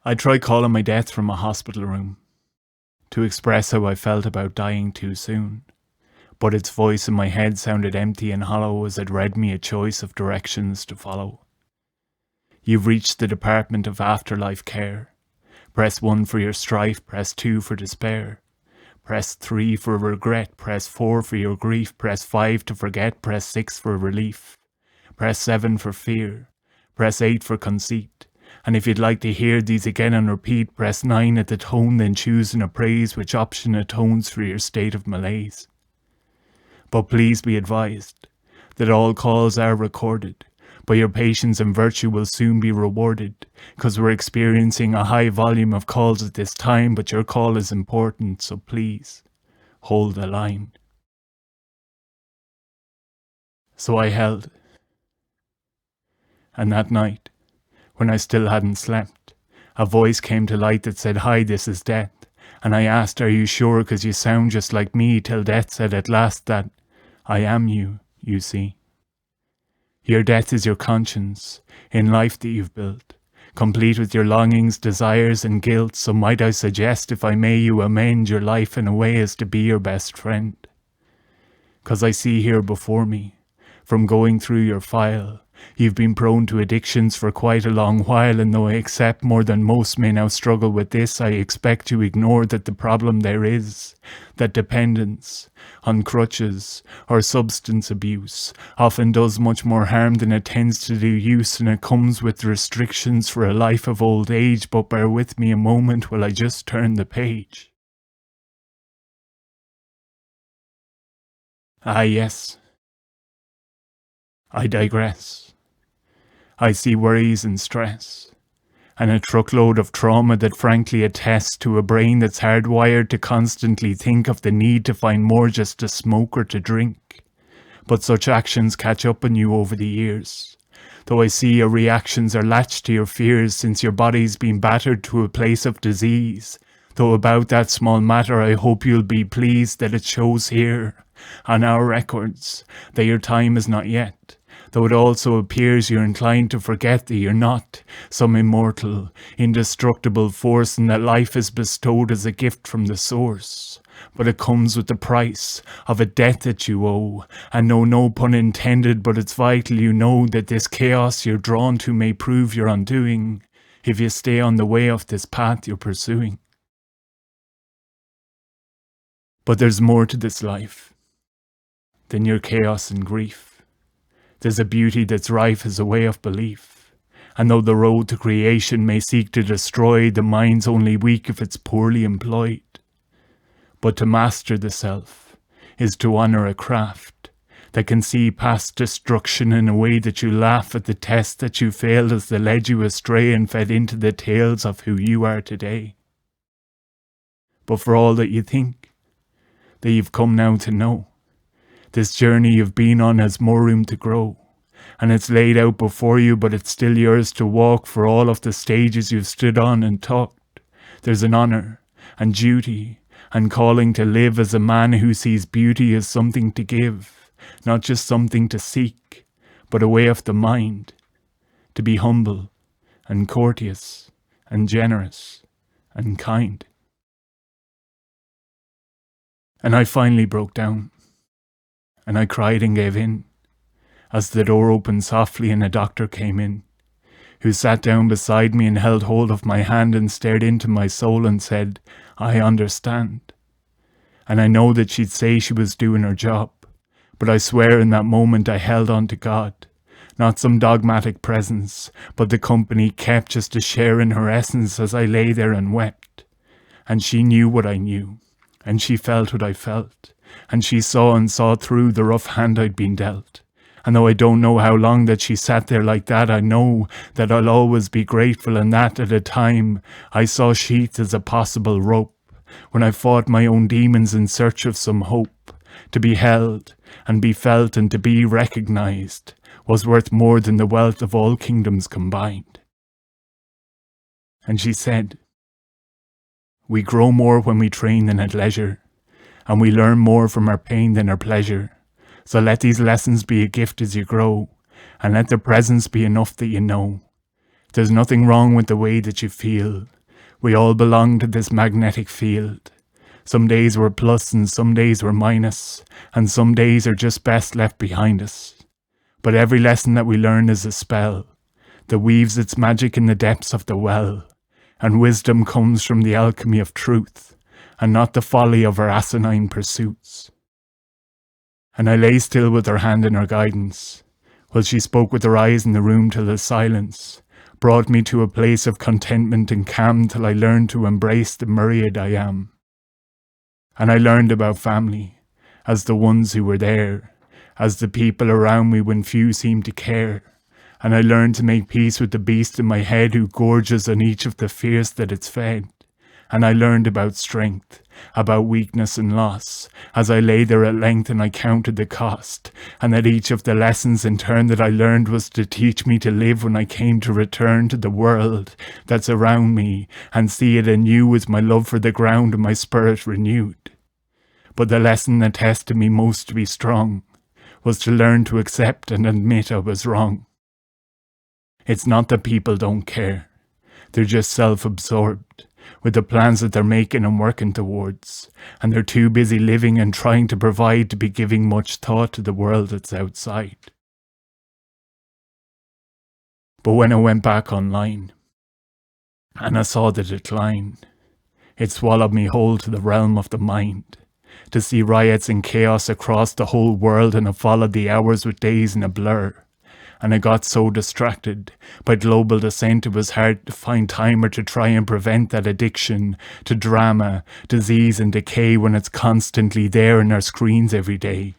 I tried calling my death from a hospital room to express how I felt about dying too soon, but its voice in my head sounded empty and hollow as it read me a choice of directions to follow. You've reached the Department of Afterlife Care. Press 1 for your strife, press 2 for despair. Press 3 for regret, press 4 for your grief, press 5 to forget, press 6 for relief. Press 7 for fear, press 8 for conceit. And if you'd like to hear these again on repeat, press 9 at the tone, then choose and appraise which option atones for your state of malaise. But please be advised that all calls are recorded, but your patience and virtue will soon be rewarded, because we're experiencing a high volume of calls at this time, but your call is important, so please, hold the line. So I held. And that night, when I still hadn't slept, a voice came to light that said, "Hi, this is Death." And I asked, "Are you sure? 'Cause you sound just like me," till Death said at last that, "I am you see. Your death is your conscience, in life that you've built, complete with your longings, desires, and guilt. So might I suggest, if I may, you amend your life in a way as to be your best friend. 'Cause I see here before me, from going through your file, you've been prone to addictions for quite a long while, and though I accept more than most may now struggle with this, I expect you ignore that the problem there is that dependence on crutches or substance abuse often does much more harm than it tends to do use, and it comes with restrictions for a life of old age. But bear with me a moment while I just turn the page. Ah yes, I digress. I see worries and stress, and a truckload of trauma that frankly attests to a brain that's hardwired to constantly think of the need to find more just to smoke or to drink. But such actions catch up on you over the years, though I see your reactions are latched to your fears since your body's been battered to a place of disease. Though about that small matter I hope you'll be pleased that it shows here, on our records, that your time is not yet. Though it also appears you're inclined to forget that you're not some immortal, indestructible force, and that life is bestowed as a gift from the source. But it comes with the price of a debt that you owe, and no pun intended, but it's vital you know that this chaos you're drawn to may prove your undoing, if you stay on the way of this path you're pursuing. But there's more to this life than your chaos and grief. There's a beauty that's rife as a way of belief, and though the road to creation may seek to destroy, the mind's only weak if it's poorly employed. But to master the self is to honour a craft that can see past destruction in a way that you laugh at the test that you failed as they led you astray and fed into the tales of who you are today. But for all that you think that you've come now to know, this journey you've been on has more room to grow, and it's laid out before you, but it's still yours to walk. For all of the stages you've stood on and talked, there's an honour and duty and calling to live as a man who sees beauty as something to give, not just something to seek, but a way of the mind, to be humble and courteous and generous and kind. And I finally broke down. And I cried and gave in, as the door opened softly and a doctor came in, who sat down beside me and held hold of my hand and stared into my soul and said, "I understand." And I know that she'd say she was doing her job, but I swear in that moment I held on to God, not some dogmatic presence, but the company kept just to share in her essence as I lay there and wept. And she knew what I knew, and she felt what I felt. And she saw and saw through the rough hand I'd been dealt. And though I don't know how long that she sat there like that, I know that I'll always be grateful, and that at a time I saw sheath as a possible rope, when I fought my own demons in search of some hope. To be held and be felt and to be recognized was worth more than the wealth of all kingdoms combined. And she said, "We grow more when we train than at leisure, and we learn more from our pain than our pleasure. So let these lessons be a gift as you grow, and let their presence be enough that you know There's nothing wrong with the way that you feel. We all belong to this magnetic field. Some days we're plus and some days we're minus, and some days are just best left behind us. But every lesson that we learn is a spell that weaves its magic in the depths of the well, and wisdom comes from the alchemy of truth, and not the folly of our asinine pursuits. And I lay still with her hand in her guidance, while she spoke with her eyes in the room till the silence brought me to a place of contentment and calm till I learned to embrace the myriad I am. And I learned about family, as the ones who were there, as the people around me when few seemed to care. And I learned to make peace with the beast in my head who gorges on each of the fears that it's fed. And I learned about strength, about weakness and loss, as I lay there at length and I counted the cost, and that each of the lessons in turn that I learned was to teach me to live when I came to return to the world that's around me, and see it anew with my love for the ground and my spirit renewed. But the lesson that tested me most to be strong was to learn to accept and admit I was wrong. It's not that people don't care, they're just self-absorbed with the plans that they're making and working towards, and they're too busy living and trying to provide to be giving much thought to the world that's outside. But when I went back online, and I saw the decline, it swallowed me whole to the realm of the mind, to see riots and chaos across the whole world, and I followed the hours with days in a blur. And I got so distracted by global descent it was hard to find time or to try and prevent that addiction to drama, disease and decay when it's constantly there in our screens every day.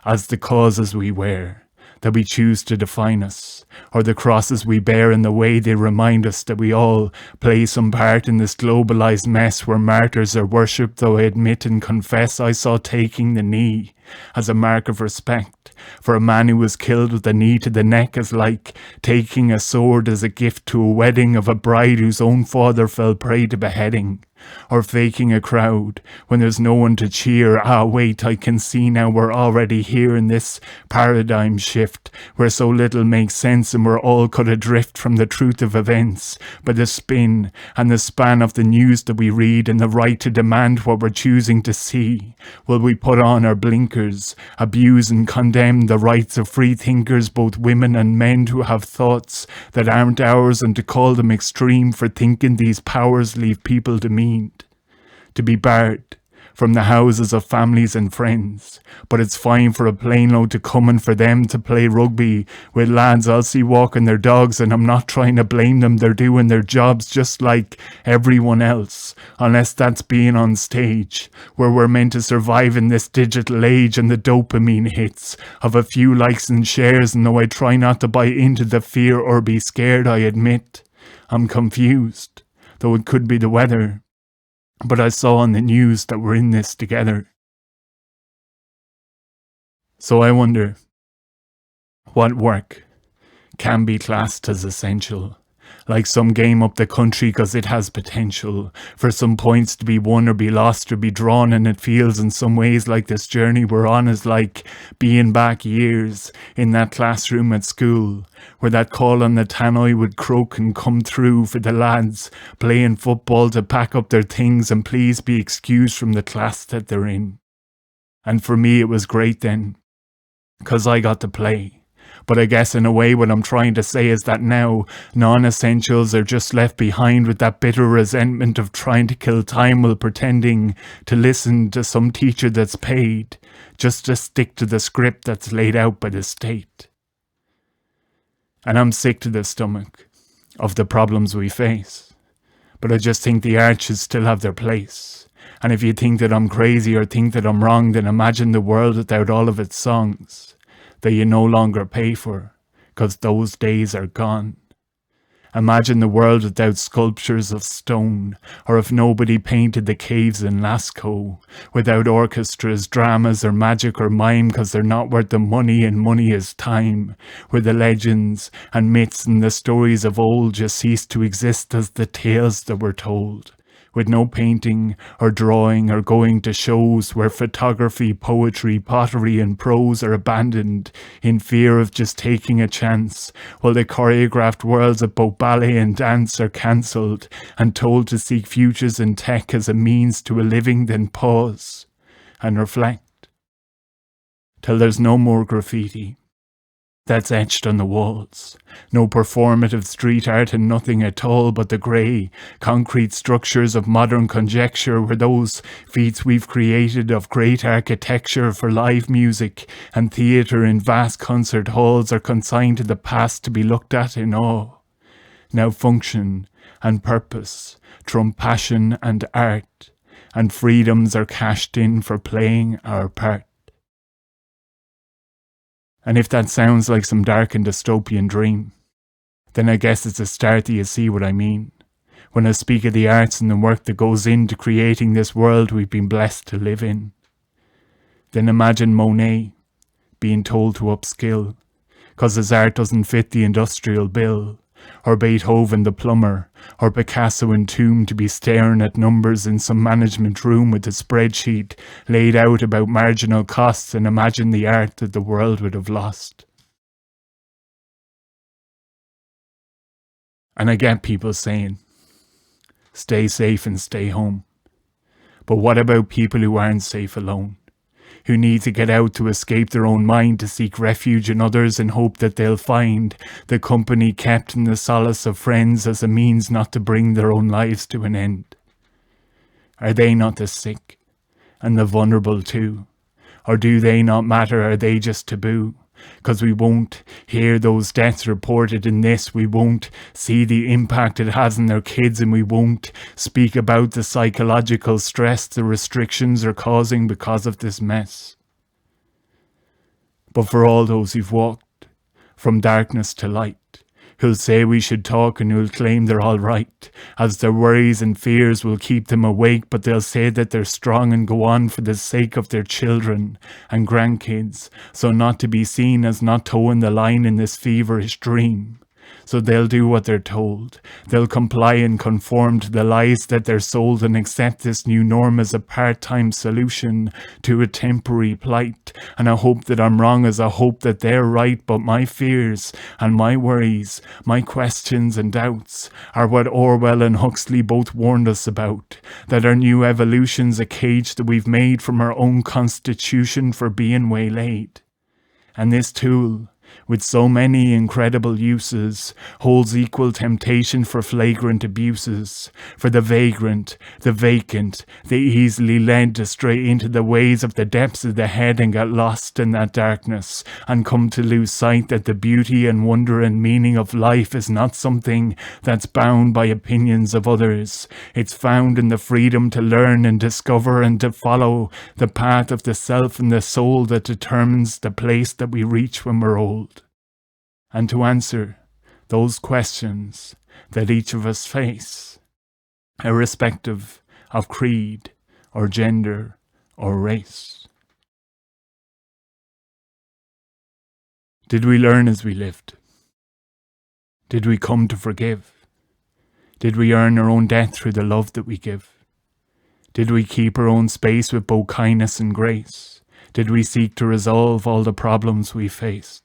As the causes we wear, that we choose to define us, or the crosses we bear in the way they remind us that we all play some part in this globalized mess where martyrs are worshipped, though I admit and confess I saw taking the knee as a mark of respect for a man who was killed with a knee to the neck as like taking a sword as a gift to a wedding of a bride whose own father fell prey to beheading, or faking a crowd when there's no one to cheer. Ah wait, I can see now we're already here in this paradigm shift where so little makes sense and we're all cut adrift from the truth of events by the spin and the span of the news that we read, and the right to demand what we're choosing to see. Will we put on our blinkers, abuse and condemn the rights of free thinkers, both women and men, who have thoughts that aren't ours, and to call them extreme for thinking these powers leave people demeaned, to be barred from the houses of families and friends, but it's fine for a plane load to come and for them to play rugby with lads I'll see walking their dogs, and I'm not trying to blame them, they're doing their jobs just like everyone else, unless that's being on stage, where we're meant to survive in this digital age and the dopamine hits of a few likes and shares. And though I try not to buy into the fear or be scared, I admit I'm confused, though it could be the weather. But I saw on the news that we're in this together. So I wonder, what work can be classed as essential? Like some game up the country because it has potential for some points to be won or be lost or be drawn, and it feels in some ways like this journey we're on is like being back years in that classroom at school where that call on the tannoy would croak and come through for the lads playing football to pack up their things and please be excused from the class that they're in. And for me it was great then, because I got to play. But I guess in a way what I'm trying to say is that now non-essentials are just left behind with that bitter resentment of trying to kill time while pretending to listen to some teacher that's paid just to stick to the script that's laid out by the state. And I'm sick to the stomach of the problems we face. But I just think the arts should still have their place. And if you think that I'm crazy or think that I'm wrong, then imagine the world without all of its songs that you no longer pay for, because those days are gone. Imagine the world without sculptures of stone, or if nobody painted the caves in Lascaux, without orchestras, dramas or magic or mime, because they're not worth the money and money is time, where the legends and myths and the stories of old just cease to exist as the tales that were told, with no painting or drawing or going to shows where photography, poetry, pottery and prose are abandoned in fear of just taking a chance, while the choreographed worlds of both ballet and dance are cancelled and told to seek futures in tech as a means to a living, then pause and reflect till there's no more graffiti that's etched on the walls. No performative street art and nothing at all but the grey, concrete structures of modern conjecture where those feats we've created of great architecture for live music and theatre in vast concert halls are consigned to the past to be looked at in awe. Now function and purpose trump passion and art, and freedoms are cashed in for playing our part. And if that sounds like some dark and dystopian dream, then I guess it's a start that you see what I mean when I speak of the arts and the work that goes into creating this world we've been blessed to live in. Then imagine Monet being told to upskill, 'cause his art doesn't fit the industrial bill, or Beethoven the plumber, or Picasso entombed to be staring at numbers in some management room with a spreadsheet laid out about marginal costs, and imagine the art that the world would have lost. And I get people saying, stay safe and stay home. But what about people who aren't safe alone? Who need to get out to escape their own mind, to seek refuge in others in hope that they'll find the company kept in the solace of friends as a means not to bring their own lives to an end? Are they not the sick and the vulnerable too? Or do they not matter? Are they just taboo? 'Cause we won't hear those deaths reported in this, we won't see the impact it has on their kids, and we won't speak about the psychological stress the restrictions are causing because of this mess. But for all those who've walked from darkness to light, who'll say we should talk and who'll claim they're all right, as their worries and fears will keep them awake, but they'll say that they're strong and go on for the sake of their children and grandkids, so not to be seen as not towing the line in this feverish dream. So they'll do what they're told. They'll comply and conform to the lies that they're sold and accept this new norm as a part-time solution to a temporary plight. And I hope that I'm wrong as I hope that they're right, but my fears and my worries, my questions and doubts are what Orwell and Huxley both warned us about, that our new evolution's a cage that we've made from our own constitution for being waylaid. And this tool, with so many incredible uses, holds equal temptation for flagrant abuses, for the vagrant, the vacant, the easily led astray into the ways of the depths of the head and get lost in that darkness, and come to lose sight that the beauty and wonder and meaning of life is not something that's bound by opinions of others. It's found in the freedom to learn and discover and to follow the path of the self and the soul that determines the place that we reach when we're old. And to answer those questions that each of us face, irrespective of creed or gender or race. Did we learn as we lived? Did we come to forgive? Did we earn our own death through the love that we give? Did we keep our own space with both kindness and grace? Did we seek to resolve all the problems we faced?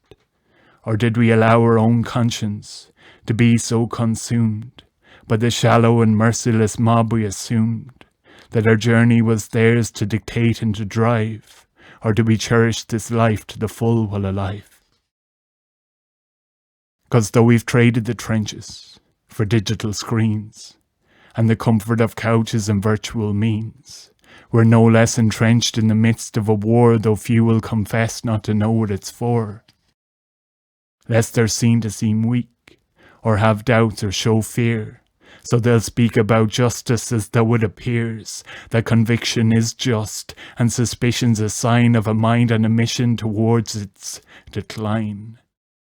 Or did we allow our own conscience to be so consumed by the shallow and merciless mob we assumed that our journey was theirs to dictate and to drive? Or do we cherish this life to the full while alive? 'Cause though we've traded the trenches for digital screens and the comfort of couches and virtual means, we're no less entrenched in the midst of a war, though few will confess not to know what it's for. Lest they're seen to seem weak, or have doubts or show fear, so they'll speak about justice as though it appears that conviction is just, and suspicion's a sign of a mind on a mission towards its decline.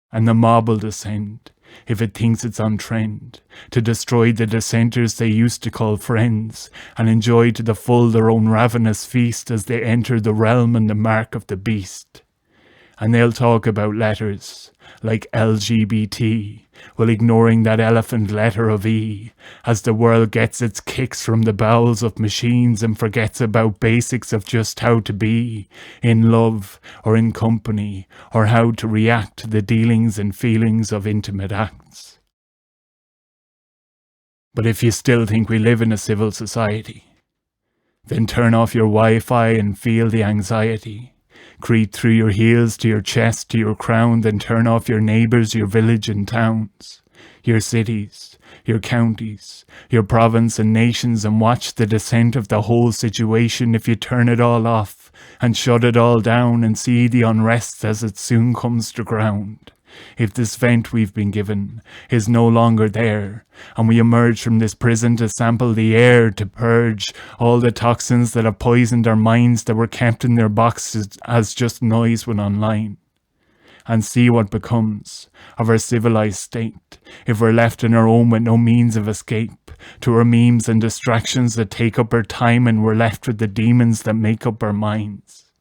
And the mob will descend, if it thinks it's on trend, to destroy the dissenters they used to call friends, and enjoy to the full their own ravenous feast as they enter the realm and the mark of the beast. And they'll talk about letters like LGBT, while ignoring that elephant letter of E, as the world gets its kicks from the bowels of machines and forgets about basics of just how to be in love or in company, or how to react to the dealings and feelings of intimate acts. But if you still think we live in a civil society, then turn off your Wi-Fi and feel the anxiety. Creep through your heels to your chest, to your crown, then turn off your neighbours, your village and towns, your cities, your counties, your province and nations, and watch the descent of the whole situation if you turn it all off and shut it all down and see the unrest as it soon comes to ground. If this vent we've been given is no longer there, and we emerge from this prison to sample the air, to purge all the toxins that have poisoned our minds that were kept in their boxes as just noise when online, and see what becomes of our civilized state if we're left on our own with no means of escape to our memes and distractions that take up our time, and we're left with the demons that make up our minds.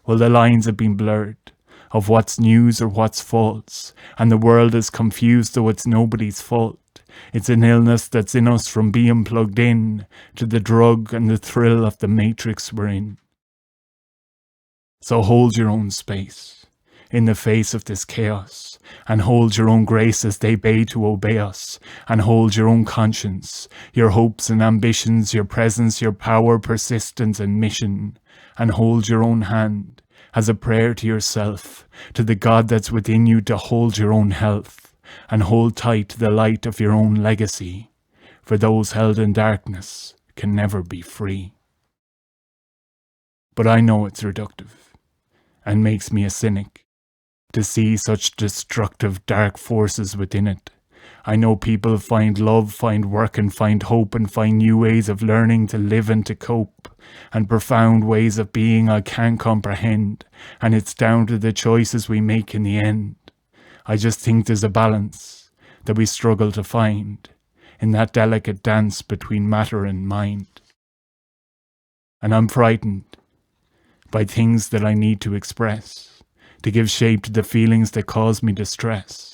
Well, the lines have been blurred of what's news or what's false, and the world is confused, though it's nobody's fault. It's an illness that's in us from being plugged in to the drug and the thrill of the matrix we're in. So hold your own space in the face of this chaos, and hold your own grace as they beg to obey us, and hold your own conscience, your hopes and ambitions, your presence, your power, persistence and mission, and hold your own hand as a prayer to yourself, to the God that's within you, to hold your own health, and hold tight to the light of your own legacy, for those held in darkness can never be free. But I know it's reductive, and makes me a cynic, to see such destructive dark forces within it. I know people find love, find work and find hope, and find new ways of learning to live and to cope, and profound ways of being I can't comprehend, and it's down to the choices we make in the end. I just think there's a balance that we struggle to find in that delicate dance between matter and mind. And I'm frightened by things that I need to express, to give shape to the feelings that cause me distress.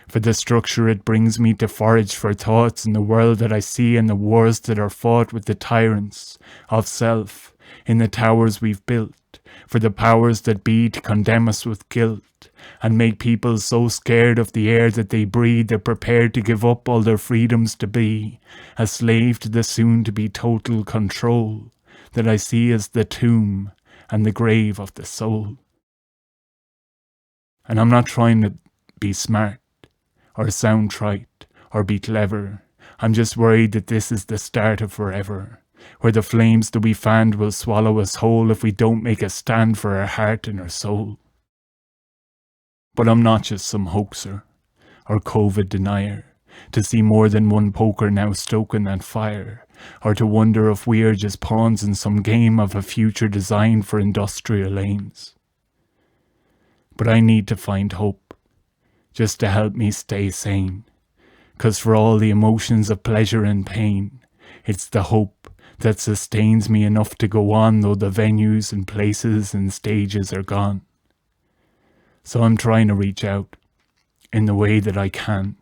For the structure it brings me to forage for thoughts in the world that I see, and the wars that are fought with the tyrants of self in the towers we've built, for the powers that be to condemn us with guilt, and make people so scared of the air that they breathe they're prepared to give up all their freedoms to be a slave to the soon-to-be total control that I see as the tomb and the grave of the soul. And I'm not trying to be smart, or sound trite, or be clever. I'm just worried that this is the start of forever, where the flames that we fanned will swallow us whole if we don't make a stand for our heart and our soul. But I'm not just some hoaxer, or COVID denier, to see more than one poker now stoking that fire, or to wonder if we are just pawns in some game of a future designed for industrial aims. But I need to find hope, just to help me stay sane, 'cause for all the emotions of pleasure and pain, it's the hope that sustains me enough to go on, though the venues and places and stages are gone. So I'm trying to reach out in the way that I can,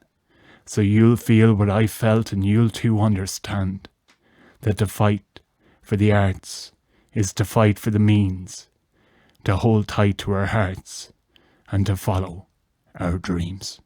so you'll feel what I felt, and you'll too understand that to fight for the arts is to fight for the means, to hold tight to our hearts and to follow our dreams.